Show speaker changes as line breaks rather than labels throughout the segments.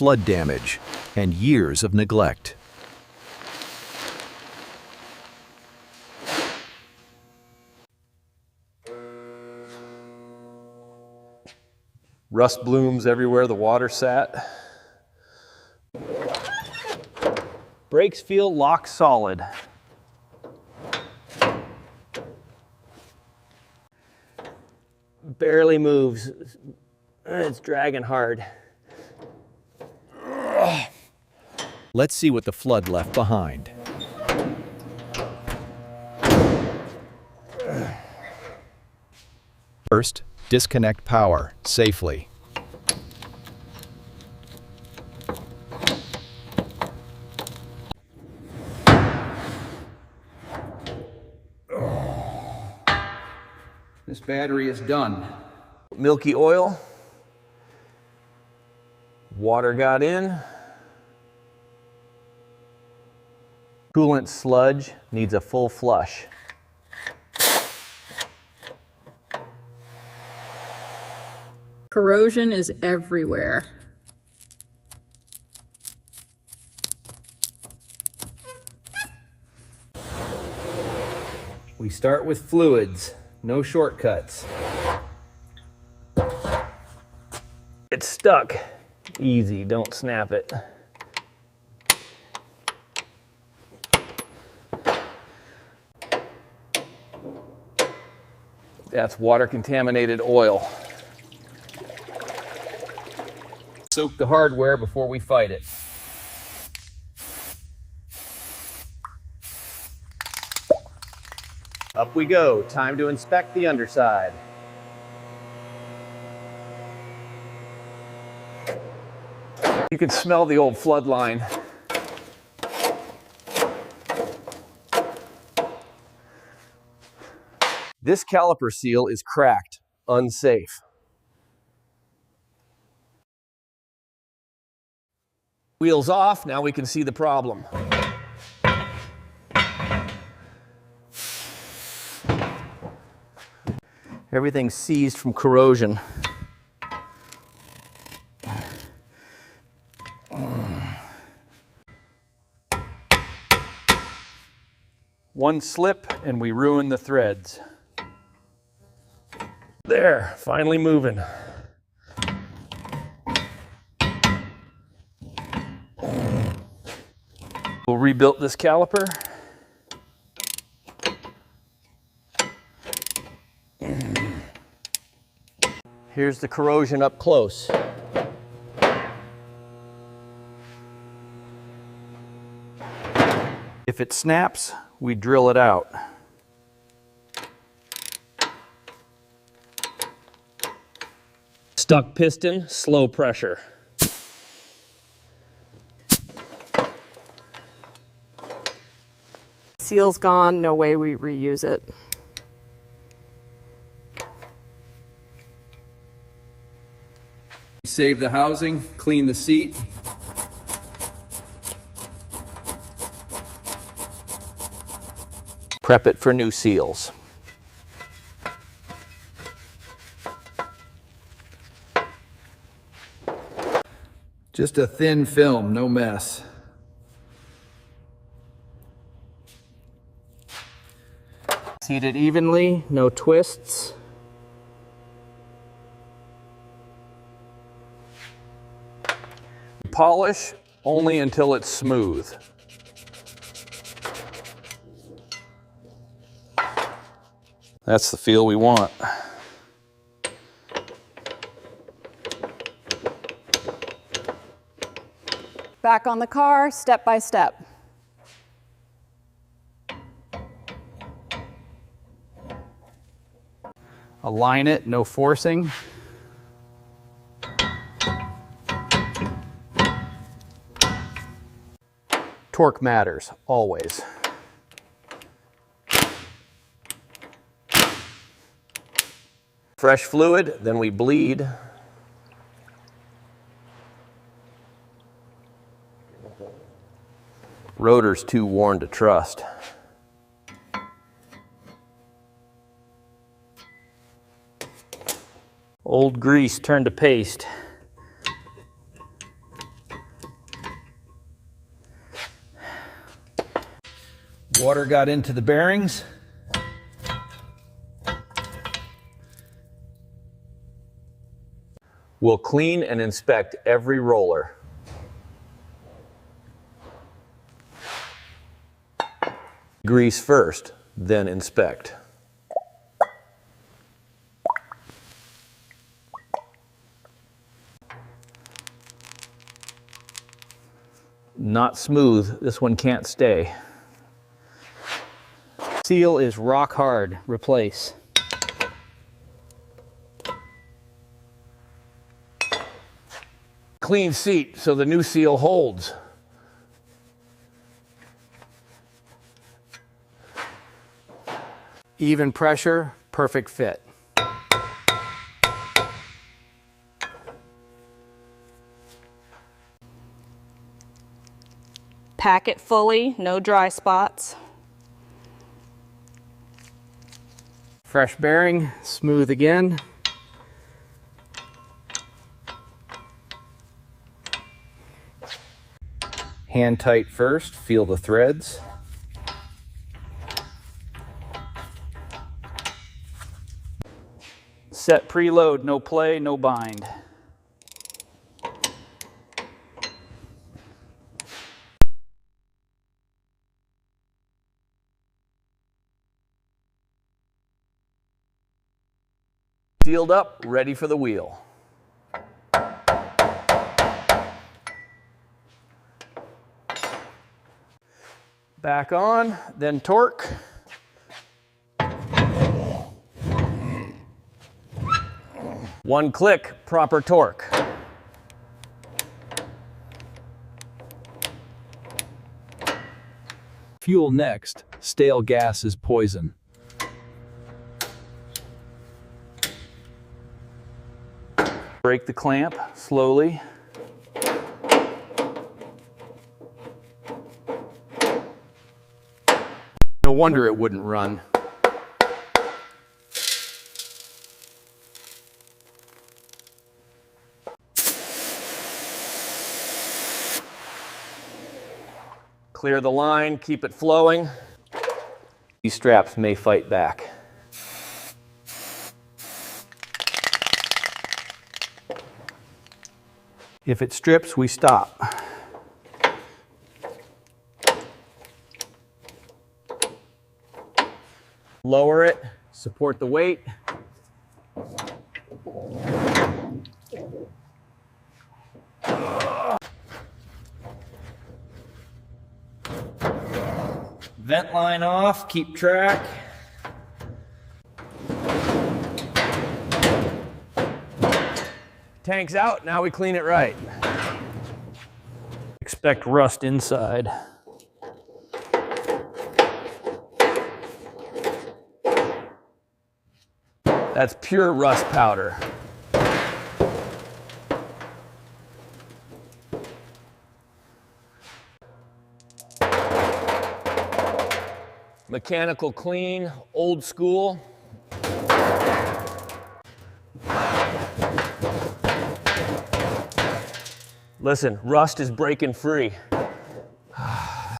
flood damage and years of neglect.
Rust blooms everywhere the water sat. Brakes feel lock solid. Barely moves. It's dragging hard.
Let's see what the flood left behind. First, disconnect power safely.
This battery is done.
Milky oil. Water got in. Coolant sludge needs a full flush.
Corrosion is everywhere.
We start with fluids, no shortcuts. It's stuck. Easy, don't snap it. That's water-contaminated oil. Soak the hardware before we fight it. Up we go. Time to inspect the underside. You can smell the old flood line. This caliper seal is cracked, unsafe. Wheels off, now we can see the problem. Everything's seized from corrosion. One slip and we ruin the threads. There, finally moving. We'll rebuild this caliper. Here's the corrosion up close. If it snaps, we drill it out. Stuck piston, slow pressure.
Seal's gone, no way we reuse it.
Save the housing, clean the seat.
Prep it for new seals.
Just a thin film, no mess.
Seat it evenly, no twists. Polish only until it's smooth. That's the feel we want.
Back on the car, step by step.
Align it, no forcing.
Torque matters, always. Fresh fluid, then we bleed. Rotor's too worn to trust. Old grease turned to paste.
Water got into the bearings.
We'll clean and inspect every roller. Grease first, then inspect. Not smooth, this one can't stay.
Seal is rock hard. Replace.
Clean seat so the new seal holds.
Even pressure, perfect fit.
Pack it fully, no dry spots.
Fresh bearing, smooth again.
Hand tight first, feel the threads.
Set preload, no play, no bind.
Sealed up, ready for the wheel. Back on, then torque. One click, proper torque.
Fuel next. Stale gas is poison.
Break the clamp slowly. No wonder it wouldn't run. Clear the line, keep it flowing. These straps may fight back. If it strips, we stop. Lower it, support the weight. Vent line off, keep track. Tank's out, now we clean it right. Expect rust inside. That's pure rust powder. Mechanical clean, old school. Listen, rust is breaking free.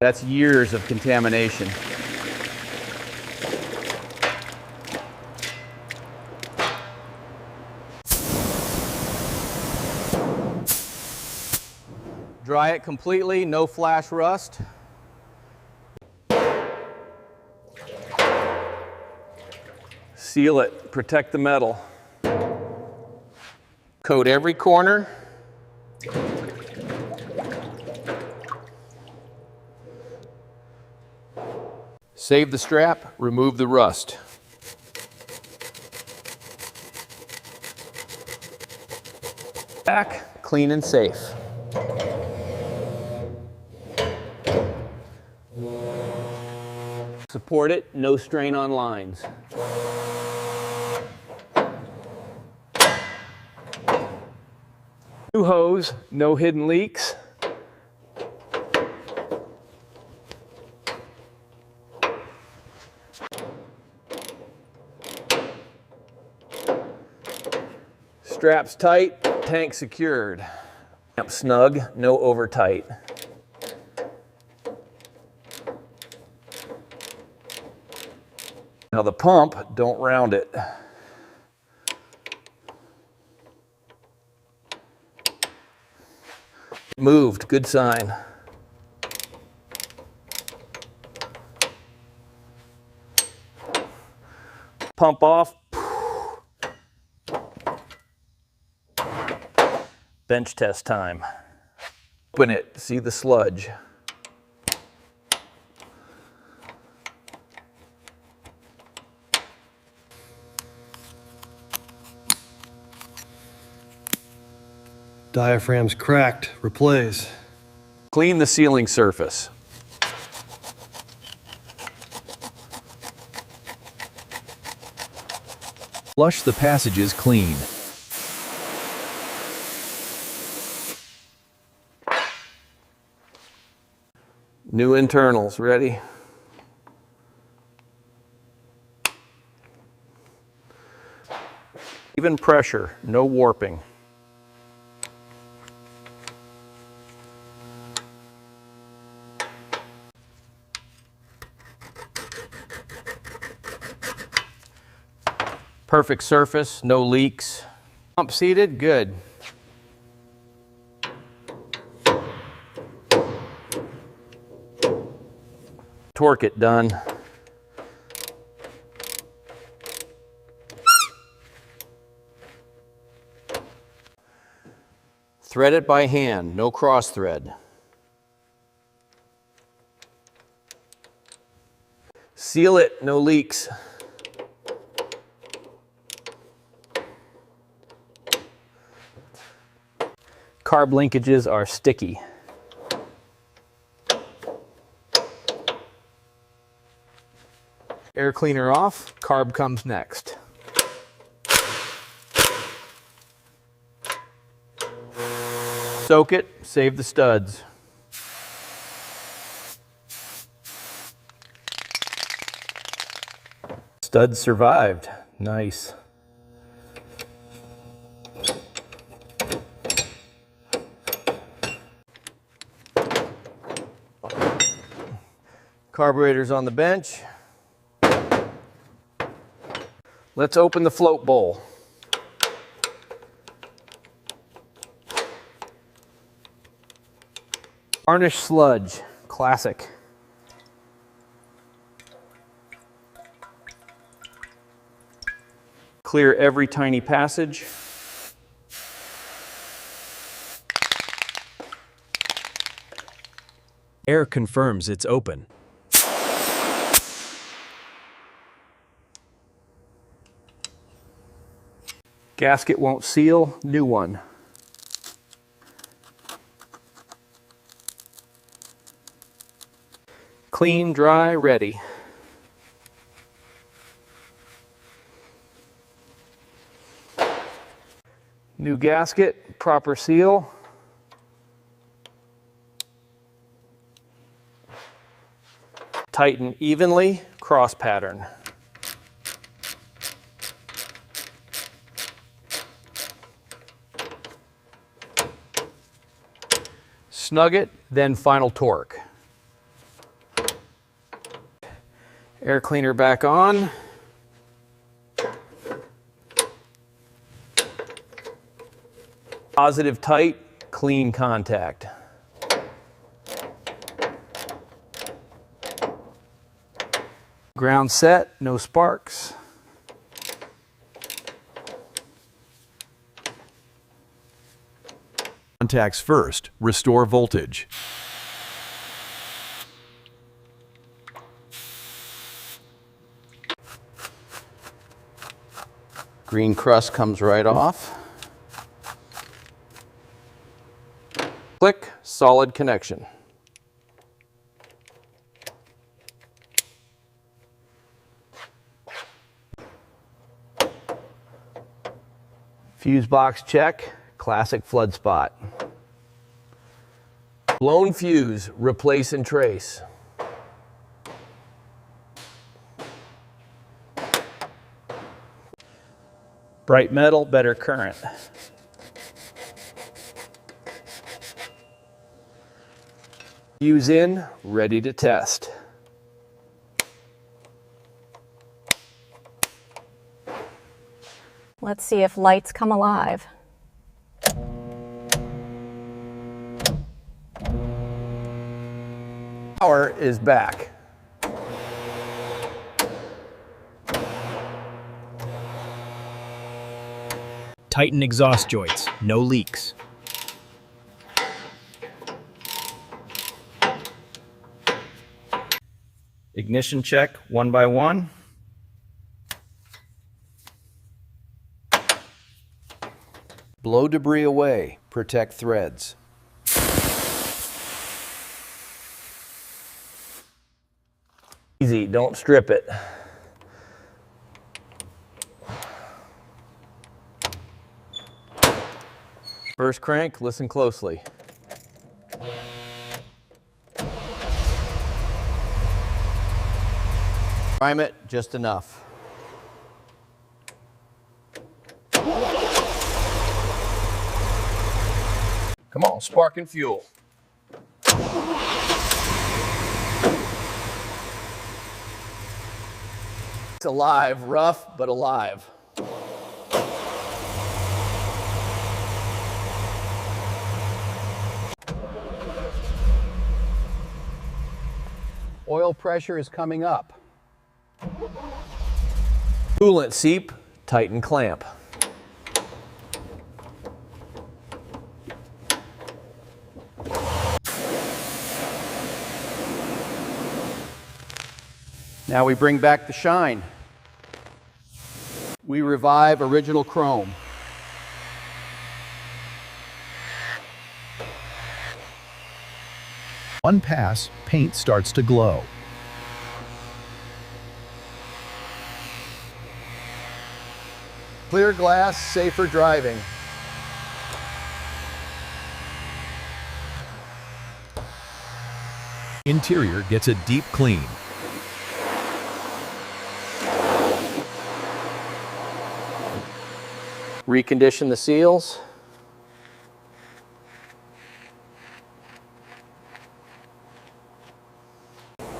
That's years of contamination. Dry it completely, no flash rust. Seal it, protect the metal. Coat every corner. Save the strap, remove the rust. Back, clean and safe. Support it, no strain on lines. New hose, no hidden leaks. Straps tight, tank secured. Clamp snug, no over tight. Now the pump, don't round it. Moved, good sign. Pump off. Bench test time. Open it, see the sludge.
Diaphragm's cracked. Replace.
Clean the sealing surface.
Flush the passages clean.
New internals, ready? Even pressure, no warping. Perfect surface, no leaks.
Pump seated, good.
Torque it, done. Thread it by hand, no cross thread. Seal it, no leaks.
Carb linkages are sticky. Air cleaner off, carb comes next.
Soak it, save the studs. Studs survived, nice. Carburetor's on the bench. Let's open the float bowl.
Varnish sludge, classic.
Clear every tiny passage.
Air confirms it's open.
Gasket won't seal, new one.
Clean, dry, ready.
New gasket, proper seal. Tighten evenly, cross pattern. Snug it, then final torque.
Air cleaner back on.
Positive tight, clean contact.
Ground set, no sparks.
Contacts first. Restore voltage.
Green crust comes right off. Click, solid connection. Fuse box check, classic flood spot. Blown fuse, replace and trace.
Bright metal, better current.
Fuse in, ready to test.
Let's see if lights come alive.
Power is back.
Tighten exhaust joints, no leaks.
Ignition check 1 by 1.
Blow debris away, protect threads.
Easy, don't strip it. First crank, listen closely. Prime it just enough. Come on, spark and fuel. It's alive, rough, but alive.
Oil pressure is coming up.
Coolant seep, tighten clamp.
Now we bring back the shine. We revive original chrome.
One pass, paint starts to glow.
Clear glass, safer driving.
Interior gets a deep clean.
Recondition the seals.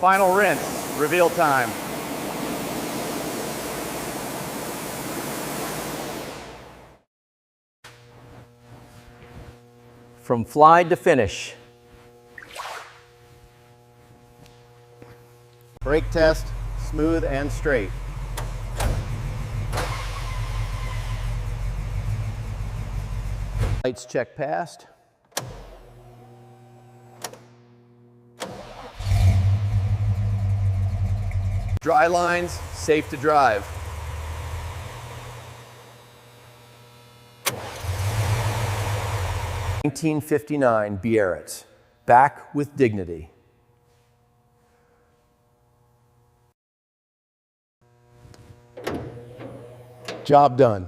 Final rinse, reveal time.
From fly to finish.
Brake test, smooth and straight.
Lights check passed. Dry lines, safe to drive. (1959) Biarritz, back with dignity.
Job done.